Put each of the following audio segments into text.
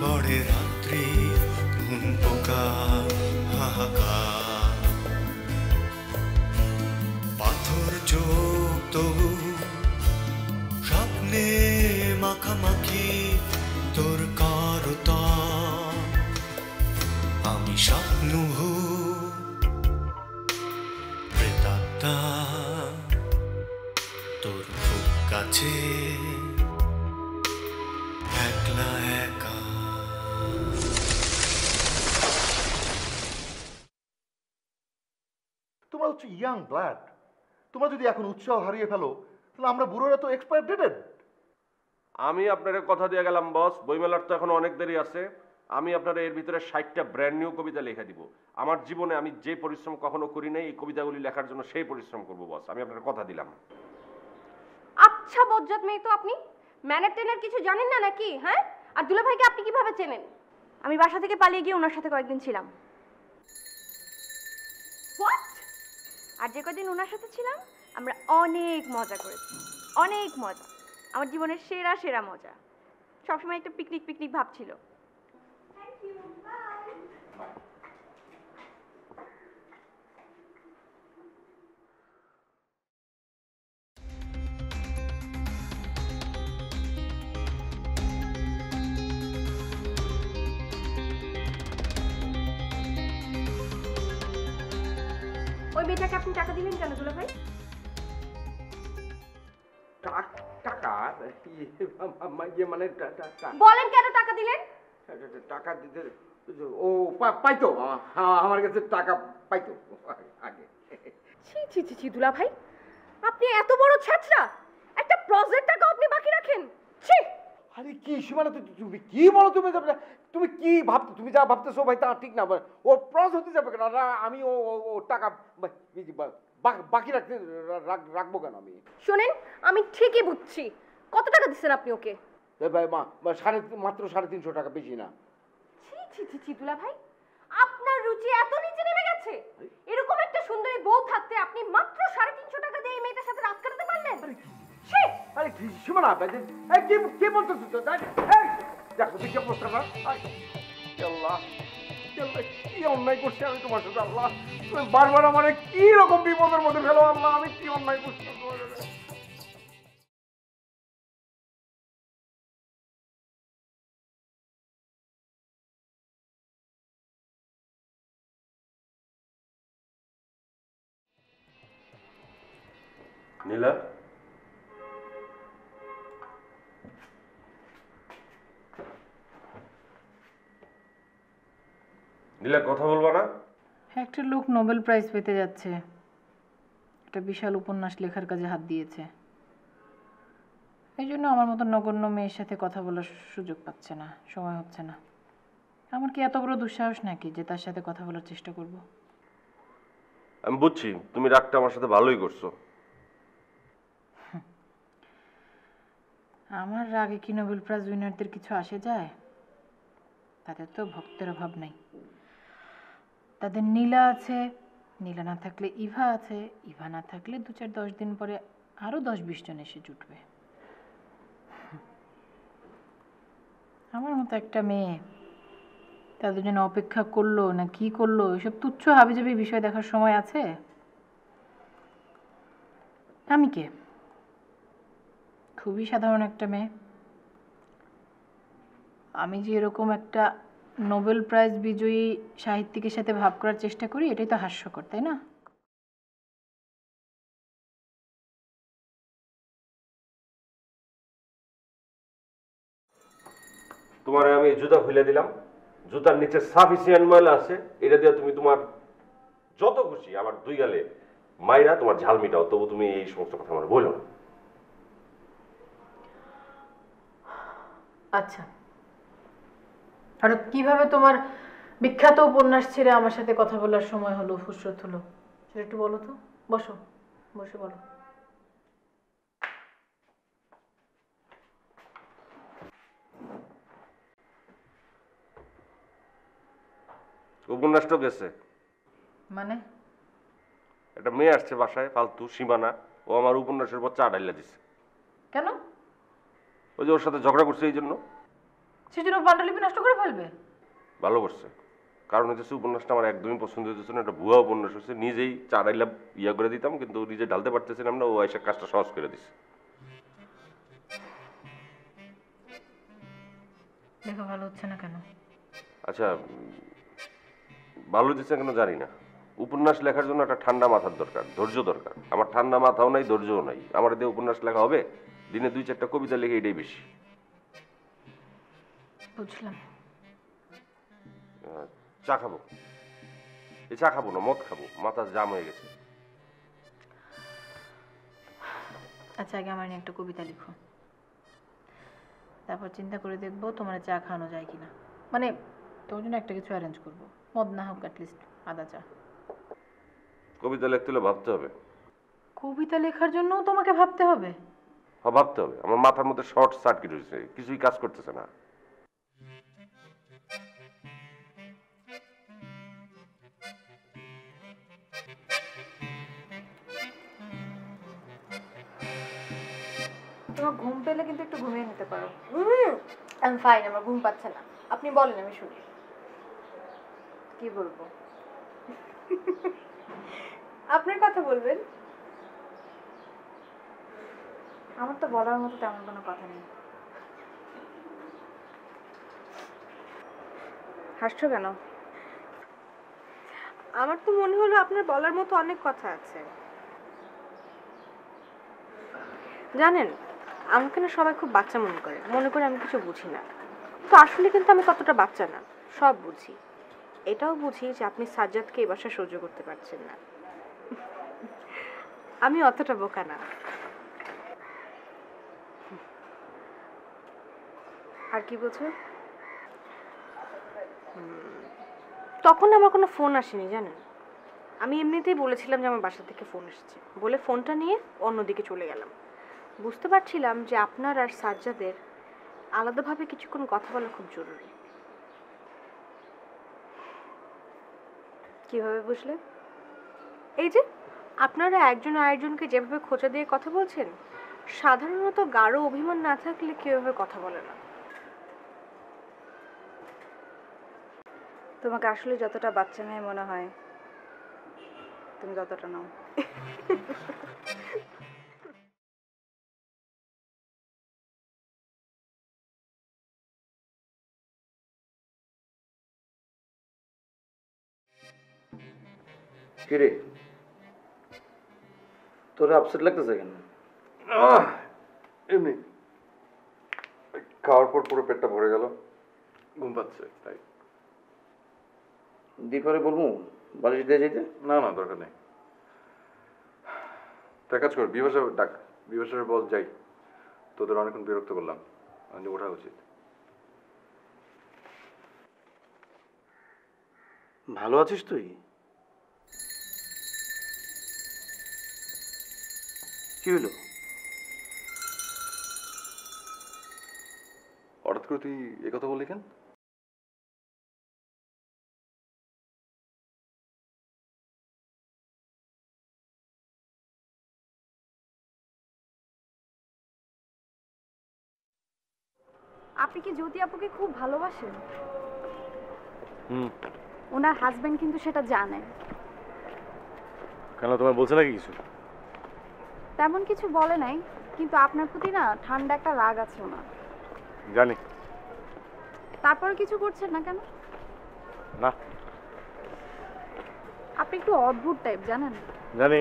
পড়ে রাত্রি ঘুম পোকা হাহাকার, পাথর চোখ তবু স্বপ্নে মাখামাখি তোর করতা, আমি স্বপ্ন প্রেতাত্মা তোর খুব কাছে একলা একা। তোমরা হচ্ছে ইয়াং ব্লাড, তোমরা যদি এখন উৎসাহ হারিয়ে ফেলো তাহলে আমরা বুড়োরা তো এক্সপায়ার ডেটেড। আমি আপনার কথা দিয়ে গেলাম বস, বইমেলার তো এখন অনেক দেরি আছে। আমি আপনার এর ভিতরে 60টা ব্র্যান্ড নিউ কবিতা লিখে দিব। আমার জীবনে আমি যে পরিশ্রম কখনো করি নাই, এই কবিতাগুলি লেখার জন্য সেই পরিশ্রম করব বস, আমি আপনার কথা দিলাম। আচ্ছা বজ্জাত মেয়ে তো আপনি, ম্যানের টেনের কিছু জানেন না নাকি? হ্যাঁ, আর দুলা ভাইকে আপনি কিভাবে চেনেন? আমি বাসা থেকে পালিয়ে গিয়ে ওনার সাথে কয়েকদিন ছিলাম। হোয়াট? আর যে কয়েকদিন ওনার সাথে ছিলাম আমরা অনেক মজা করেছি, অনেক মজা, আমার জীবনের সেরা সেরা মজা। সবসময় একটা পিকনিক পিকনিক ভাবছিল। ওই মেয়েটাকে আপনি টাকা দিলেন কেন দুলা ভাই? টাকা মানে বলেন কেন টাকা দিলেন? টাকা দিতে ও পাইতো, আমার কাছে টাকা পাইতো আগে। ছি ছি ছি ছি দুলা ভাই, আপনি এত বড় ছ্যাচরা, একটা প্রজেক্ট টাকা আপনি বাকি রাখেন। ছি! আরে কি সীমানা, তুমি কি বলো? তুমি কি ভাবছো? তুমি যা ভাবতেছো ভাই তা ঠিক না। ও প্রস হতে যাবে কেন? আমি ও টাকা বাকি রাখবো কেন আমি? শুনেন, আমি ঠিকই বুঝছি। কত টাকা দিচ্ছেন আপনি ওকে? ভাই মাত্র 350 টাকা, বেশি না। ছি ছি ছি ছি দুলা ভাই, আপনার রুচি এত নিচে নেমে গেছে? এরকম একটা সুন্দরী বউ থাকতে আপনি মাত্র 350 টাকা দিয়ে এই মেয়েটার সাথে রাত কাটাতে পারলেন? ছি! আরে সীমানা, কে বলতেছো তো? দেখো কি অবস্থা না? আল্লাহ কি অন্যায় করছি আমি তোমার সাথে? আল্লাহ, তুমি বারবার আমার কি রকম বিপদের মধ্যে ফেলো। আল্লাহ, আমি কি অন্যায় করছি তোমার সাথে? নীলা, নীলা কথা বলবা না? একটা লোক নোবেল প্রাইজ পেতে যাচ্ছে, একটা বিশাল উপন্যাস লেখার কাজে হাত দিয়েছে। এই জন্য আমার মতো নগণ্য মেয়ের সাথে কথা বলার সুযোগ পাচ্ছে না, সময় হচ্ছে না। আমার কি এত বড় দুঃসাহস নাকি যে তার সাথে কথা বলার চেষ্টা করব? আমি বুঝছি তুমি রাগটা আমার সাথে ভালোই করছো। আমার রাগে কি নোবেল প্রাইজ উইনারদের কিছু আসে যায়? তাদের তো ভক্তের অভাব নাই। তাদের নীলা আছে, নীলা না থাকলে ইভা আছে, ইভা না থাকলে 2-4-10 দিন পরে আরো 10-20 জন এসে জুটবে। আমার মতো একটা মেয়ে তাদের জন্য অপেক্ষা করলো না কি করলো, এসব তুচ্ছ হাবিজাবি বিষয় দেখার সময় আছে? আমি কে? খুবই সাধারণ একটা মেয়ে। আমি যে এরকম একটা নোবেল প্রাইজ বিজয়ী সাহিত্যিকের সাথে ভাব করার চেষ্টা করি, এটাই তো হাস্যকর, তাই না? তোমার আমি জুতা খুলে দিলাম, জুতার নিচে সাফিসিয়েন্ট ময়লা আছে, এটা দিয়ে তুমি তোমার যত খুশি আমার 2 গালে মাইরা তোমার ঝাল মিটাও, তবু তুমি এই সমস্ত কথা আমার বলো না। আচ্ছা, হঠাৎ কিভাবে তোমার বিখ্যাত উপন্যাস ছেড়ে আমার সাথে কথা বলার সময় হলো, ফুরসত হলো, সেটা একটু বলো তো। বসো, বসে বলো। উপন্যাসটা গেছে মানে? একটা মেয়ে আসছে বাসায়, ফালতু সীমানা, ও আমার উপন্যাসের উপর চা ঢাইলা দিছে। কেন? ওই যে ওর সাথে ঝগড়া করছে এই জন্য। সেজন্য পাণ্ডুলিপি নষ্ট করে ফেলবে? ভালো করছে, কারণ হচ্ছে উপন্যাসটা আমার একদমই পছন্দ হচ্ছে না, একটা ভুয়া উপন্যাস হচ্ছে। নিজেই চারাইলা ইয়া করে দিতাম, কিন্তু নিজে ঢালতে পারতেছিলাম না, ও এসে কাজটা সহজ করে দিচ্ছে। লেখা ভালো হচ্ছে না কেন? আচ্ছা, ভালো দিচ্ছে কেন জানি না। উপন্যাস লেখার জন্য একটা ঠান্ডা মাথার দরকার, ধৈর্য দরকার। আমার ঠান্ডা মাথাও নাই, ধৈর্যও নাই। আমার দিয়ে উপন্যাস লেখা হবে? দিনে 2-4টা কবিতা লিখে, এটাই বেশি। বুঝলাম। চা খাবো? এই চা খাবো না, মদ খাবো, মাথা জাম হয়ে গেছে। আচ্ছা, আগে আমার নিয়ে একটা কবিতা লিখো, তারপর চিন্তা করে দেখবো তোমার চা খাওয়ানো যায় কিনা। মানে তোমার জন্য একটা কিছু অ্যারেঞ্জ করবো, মদ না হোক, অ্যাটলিস্ট আদা চা। কবিতা লিখতে হলে ভাবতে হবে। কবিতা লেখার জন্যও তোমাকে ভাবতে হবে? হ্যাঁ, ভাবতে হবে। আমার মাথার মধ্যে শর্ট সার্কিট হয়েছে, কিছুই কাজ করতেছে না। তোমার ঘুম পেলে কিন্তু একটু ঘুমিয়ে নিতে পারো। আমি ফাইন, আমার ঘুম পাচ্ছে না। আপনি বলেন, আমি শুনি। কি বলবো? আপনার কথা বলবেন। আমার তো বলার মতো তেমন কোনো কথা নেই। হাসছো কেন? আমার তো মনে হলো আপনার বলার মতো অনেক কথা আছে। জানেন, আমাকে না সবাই খুব বাচ্চা মনে করে আমি কিছু বুঝি না। তো আসলে কিন্তু আমি কতটা বাচ্চা না, সব বুঝি। এটাও বুঝি যে আপনি সাজ্জাদকে এই বাসায় সহ্য করতে পারছেন না। আমি অতটা বোকা না। আর কি বলছো? তখন আমার কোনো ফোন আসেনি জানেন। আমি এমনিতেই বলেছিলাম যে আমার বাসা থেকে ফোন এসেছে বলে ফোনটা নিয়ে অন্যদিকে চলে গেলাম। বুঝতে পারছিলাম যে আপনার আর সাজ্জাদের আলাদাভাবে কিছুক্ষণ কথা বলা খুব জরুরি। কিভাবে বুঝলে? এই যে আপনারা একজন আরেকজনকে যেভাবে খোঁচা দিয়ে কথা বলছেন, সাধারণত গাঢ় অভিমান না থাকলে কেউ এভাবে কথা বলে না। তোমাকে আসলে যতটা বাচ্চা মেয়ে মনে হয়, তুমি যতটা নাও। কিরে, তোর আপসেট লাগতেছে কেন? এমনি খাওয়ার পর পুরো পেটটা ভরে গেল, ঘুম পাচ্ছে তাই। দীপারে বলবো বালিশ দিয়ে যেতে? না না, দরকার নেই। তার কাজ কর, বিভাসা ডাক, বিভাসের বল যাই। তোদের অনেকক্ষণ বিরক্ত করলাম, ওঠা উচিত। ভালো আছিস তুই? কি হলো? হঠাৎ করে তুই একথা বললি কেন? আপনি কি জ্যোতি আপুকে খুব ভালোবাসেন? হুম। ওনার হাজবেন্ড কিন্তু সেটা জানে। কেন, তোমায় বলছে নাকি কিছু? তেমন কিছু বলে নাই, কিন্তু আপনার প্রতি না ঠান্ডা একটা রাগ আছে ওনার। জানি। তারপরে কিছু করছেন না কেন? না। আপনি একটু অদ্ভুত টাইপ, জানেন? জানি।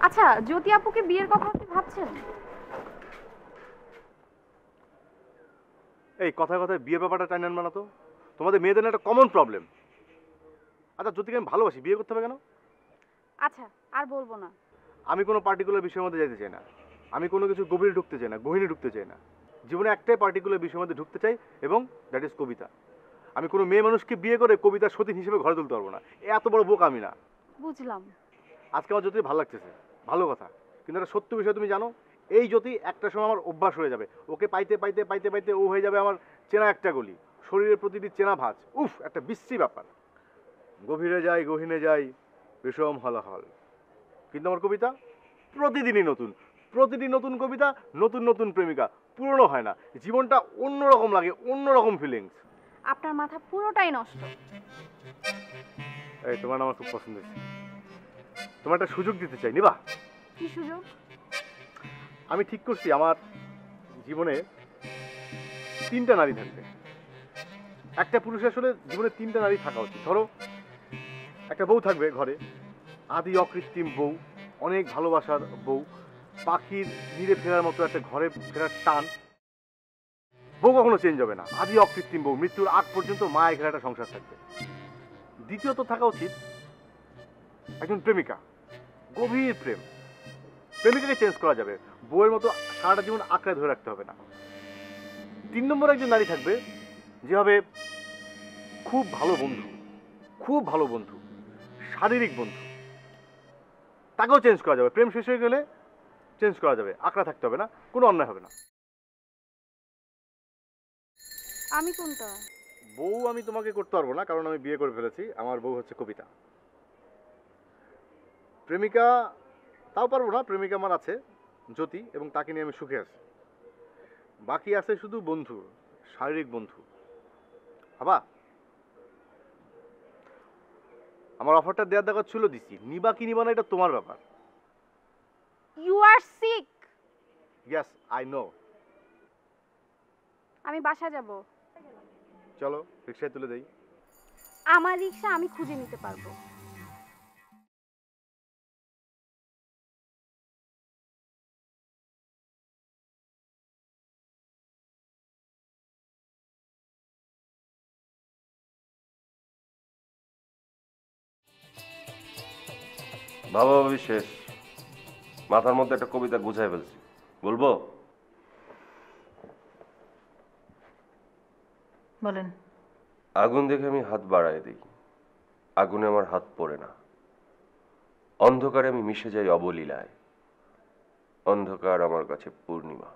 আচ্ছা, জ্যোতি আপুকে বিয়ের কথা কি ভাবছেন? এই কথায় কথায় বিয়ে ব্যাপারটা টাইনান মানাতো, তোমাদের মেয়েদের একটা কমন প্রবলেম। আচ্ছা, জ্যোতিকে আমি ভালোবাসি, বিয়ে করতে হবে কেন? আচ্ছা, আর বলবো না। আমি কোনো পার্টিকুলার বিষয়ের মধ্যে যেতে চাই না, আমি কোনো কিছু গভীরে ঢুকতে চাই না, গহীনে ঢুকতে চাই না। জীবনে একটাই পার্টিকুলার বিষয়ের মধ্যে ঢুকতে চাই, এবং দ্যাট ইজ কবিতা। আমি কোনো মেয়ে মানুষকে বিয়ে করে কবিতার সতীন হিসেবে ঘরে তুলতে পারবো না, এত বড় বোক আমি না। বুঝলাম। আজকে আমার জ্যোতি ভালো লাগতেছে, ভালো কথা, কিন্তু একটা সত্য বিষয় তুমি জানো, এই জ্যোতি একটা সময় আমার অভ্যাস হয়ে যাবে। ওকে পাইতে পাইতে পাইতে পাইতে ও হয়ে যাবে আমার চেনা একটা গলি, শরীরের প্রতিটি চেনা ভাঁজ। উফ, একটা বিশ্রী ব্যাপার। গভীরে যাই, গহীনে যাই, বিষম হলাহল। কিন্তু আমার কবিতা প্রতিদিনই নতুন, প্রতিদিন নতুন কবিতা, নতুন নতুন প্রেমিকা, পুরনো হয় না, জীবনটা অন্যরকম লাগে, অন্যরকম ফিলিংস। আপনার মাথা পুরোটাই নষ্ট। এই তোমার না আমার খুব পছন্দ হয়েছে, তোমার একটা সুযোগ দিতে চাই, নিবা? কি সুযোগ? আমি ঠিক করছি আমার জীবনে 3টা নারী থাকবে। একটা পুরুষের আসলে জীবনে 3টা নারী থাকা উচিত। ধরো একটা বউ থাকবে ঘরে, আদি অকৃত্রিম বউ, অনেক ভালোবাসার বউ, পাখির নিরে ফেরার মতো একটা ঘরে ফেরার টান। বউ কখনো চেঞ্জ হবে না, আদি অকৃত্রিম বউ, মৃত্যুর আগ পর্যন্ত মায়ের ঘরে একটা সংসার থাকবে। দ্বিতীয়ত থাকা উচিত একজন প্রেমিকা, গভীর প্রেম। প্রেমিকাকে চেঞ্জ করা যাবে, বউয়ের মতো সারাটা জীবন আঁকড়ে ধরে রাখতে হবে না। 3 নম্বর একজন নারী থাকবে যে হবে খুব ভালো বন্ধু, খুব ভালো বন্ধু, শারীরিক বন্ধু। তাকেও চেঞ্জ করা যাবে, প্রেম শেষ হয়ে গেলে চেঞ্জ করা যাবে, আঁকড়া থাকতে হবে না, কোনো অন্যায় হবে না। আমি কোনটা? বউ আমি তোমাকে করতে পারবো না, কারণ আমি বিয়ে করে ফেলেছি। আমার বউ হচ্ছে কবিতা। প্রেমিকা তাও পারবো না, প্রেমিকা আমার আছে জ্যোতি, এবং তাকে নিয়ে আমি সুখে আছি। বাকি আছে শুধু বন্ধু, শারীরিক বন্ধু। বাবা, আমার অফারটা দেওয়ার দরকার ছিল, দিছি। নিবা কি নিবা না এটা তোমার ব্যাপার। You are sick. Yes, I know. আমি বাসা যাব। চলো রিক্সায় তুলে দেই। আমার রিক্সা আমি খুঁজে নিতে পারবো। বাবা ভাবি শেষ, মাথার মধ্যে একটা কবিতা গুছাই ফেলছি, বলবো? বলেন। আগুন দেখে আমি হাত বাড়ায় দিই, আগুনে আমার হাত পড়ে না। অন্ধকারে আমি মিশে যাই অবলীলায়, অন্ধকার আমার কাছে পূর্ণিমা।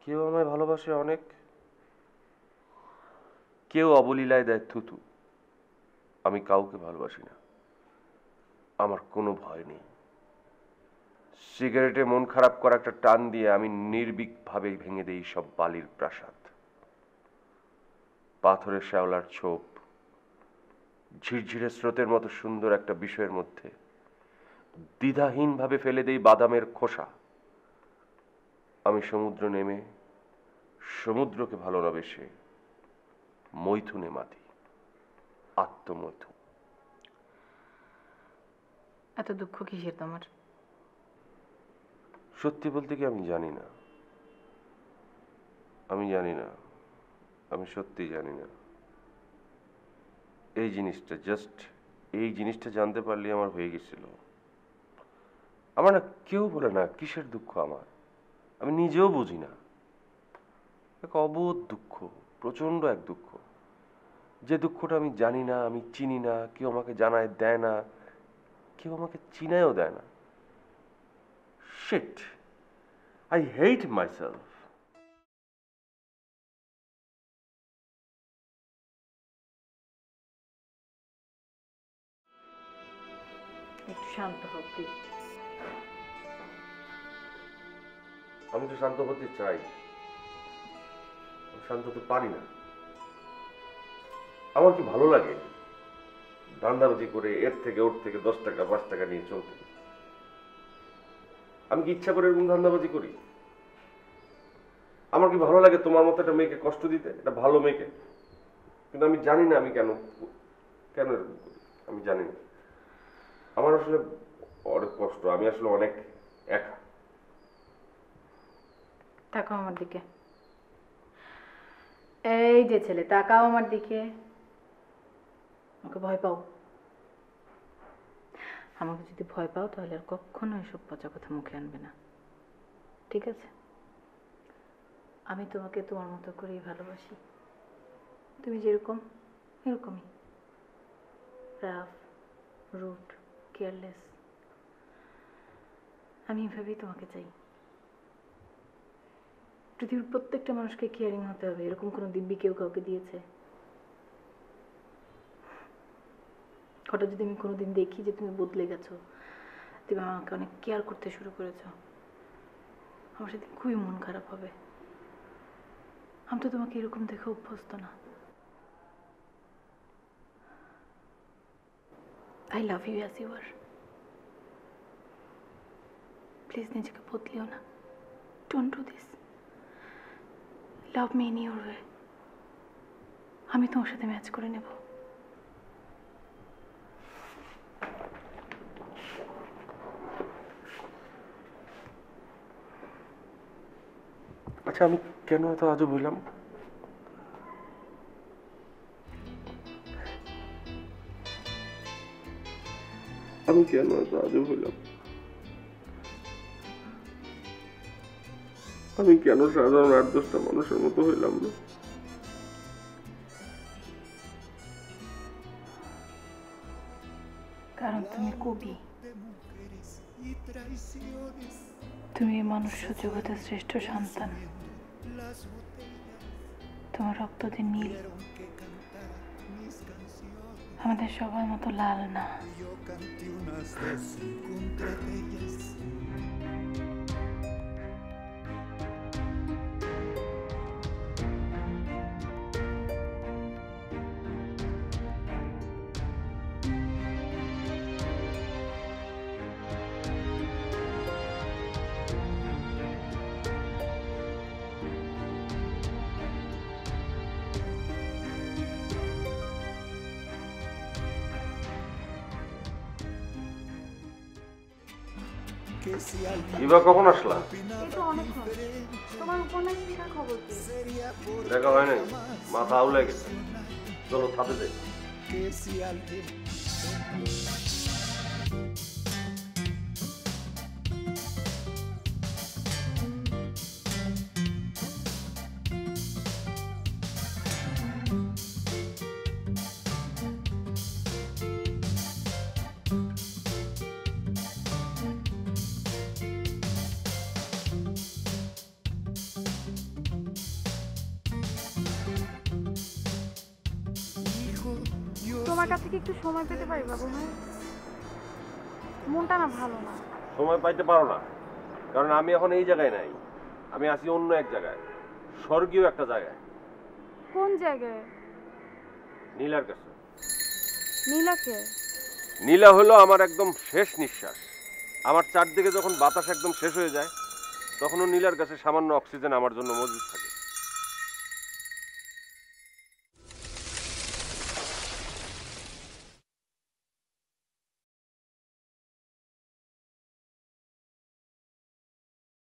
কেউ আমায় ভালোবাসে অনেক, কেউ অবলীলায় দেয় থুতু। আমি কাউকে ভালোবাসি না, আমার কোনো ভয় নেই। সিগারেটে মন খারাপ করা একটা টান দিয়ে আমি নির্ভীকভাবে ভেঙে দেই সব বালির প্রাসাদ। পাথরের শ্যাওলার ছোপ, ঝিরঝিরে স্রোতের মতো সুন্দর একটা বিষয়ের মধ্যে দ্বিধাহীনভাবে ফেলে দেই বাদামের খোসা। আমি সমুদ্র নেমে সমুদ্রকে ভালো না বেশে মৈথুনে মাতি, আত্মমৈথুন। এত দুঃখ কিসের তোমার? সত্যি বলতে কি আমি জানি না, আমি জানি না, আমি সত্যি জানি না। এই জিনিসটা, জাস্ট এই জিনিসটা জানতে পারলে আমার হয়ে গেছিল। আমার না কেউ বলে না কিসের দুঃখ আমার, আমি নিজেও বুঝি না। এক অবোধ দুঃখ, প্রচন্ড এক দুঃখ, যে দুঃখটা আমি জানি না, আমি চিনি না, কেউ আমাকে জানায় দেয় না, কেউ আমাকে চিনায়ও দেয় না। Shit, I hate myself. একটু শান্ত হোক প্লিজ। আমি তো শান্ত হতে চাই, শান্ত হতে পারি না। আমার কি ভালো লাগে ধান্দাবাজি করে এর থেকে ওর থেকে 10 টাকা 5 টাকা নিয়ে চলতে? আমি কি ইচ্ছা করে এরকম ধান্দাবাজি করি? আমার কি ভালো লাগে তোমার মতো একটা মেয়েকে কষ্ট দিতে, একটা ভালো মেয়েকে? কিন্তু আমি জানি না আমি কেন কেন এরকম করি, আমি জানি না। আমার আসলে অনেক কষ্ট, আমি আসলে অনেক একা। তাকাও আমার দিকে। এই যে ছেলে, তাকাও আমার দিকে। আমাকে ভয় পাও? আমাকে যদি ভয় পাও তাহলে আর কখনো এসব পচা কথা মুখে আনবে না, ঠিক আছে? আমি তোমাকে তোমার মতো করেই ভালোবাসি। তুমি যেরকম এরকমই, রাফ, রুট, কেয়ারলেস। আমি এভাবেই তোমাকে চাই। পৃথিবীর প্রত্যেকটা মানুষকে কেয়ারিং হতে হবে, এরকম কোনো দিব্যি কেউ কাউকে দিয়েছে? হঠাৎ যদি আমি কোনোদিন দেখি যে তুমি বদলে গেছো, তুমি আমাকে অনেক কেয়ার করতে শুরু করেছো। আমার সাথে খুবই মন খারাপ হবে। আমি তো তোমাকে এরকম দেখে অভ্যস্ত না। I love you as you are. Please নিজেকে বদলিও না। Don't do this. Love me in your way. আমি তোমার সাথে ম্যাচ করে নেব। আচ্ছা, আমি কেন এত আজব হইলাম? আমি কেন এত আজব হইলাম? আমি কেন সাধারণ 8-10টা মানুষের মতো হইলাম না? কারণ তুমি কবি। তুমি মনুষ্য জগতের শ্রেষ্ঠ সন্তান। তোমার রক্ত যে নীল, আমাদের সবার মতো লাল না। ইবা কখন আসলা? এই তো অনেকক্ষণ। তোমার উপন্যাস লেখার খবর কি? দেখা হয় নাই, মাথা আউলে গেছে। চলো ছাদে যাই। তোমার কাছে কি একটু সময় পেতে পারি বাবু ভাই? মনটা না ভালো না। সময় পাইতে পারো না, কারণ আমি এখন এই জায়গায় নাই। আমি আছি অন্য এক জায়গায়, স্বর্গীয় একটা জায়গায়। কোন জায়গায়? নীলার কাছে। নীলাকে? নীলা হলো আমার একদম শেষ নিঃশ্বাস। আমার চারদিকে যখন বাতাস একদম শেষ হয়ে যায়, তখনও নীলার কাছে সামান্য অক্সিজেন আমার জন্য মজুদ থাকে।